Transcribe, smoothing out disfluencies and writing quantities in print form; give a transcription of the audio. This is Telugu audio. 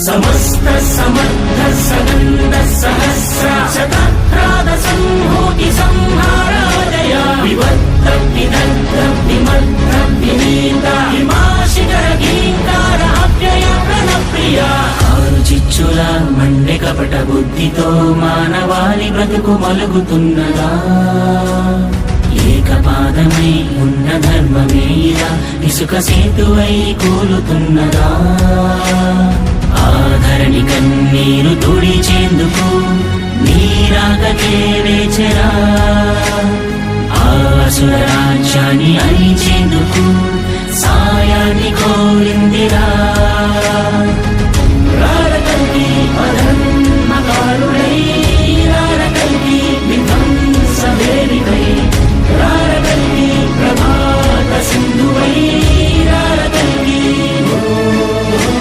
సమస్త సమర్థ సగంధ సహస్ర శతప్రాద సంహూతి సంహారాజయ వివర్త విదగ్ధ విమర్ధ వినీత హిమాశిఖర గీంకార అవ్యయ ప్రణప్రియ ఆరు చిచ్చుల మండె కపట బుద్ధితో మానవాళి బ్రతుకు మలుగుతున్నదా ఏకపాదమై ఉన్న ధర్మమే ఇలా ఇసుక సేతువై కూలుతున్నదా ఆధరణి కన్నీరు తుడిచేందుకు నీరాగకే వేచరా ఆసుర రాజ్యాన్ని అణిచేందుకు సాయాన్ని కోరిందిరా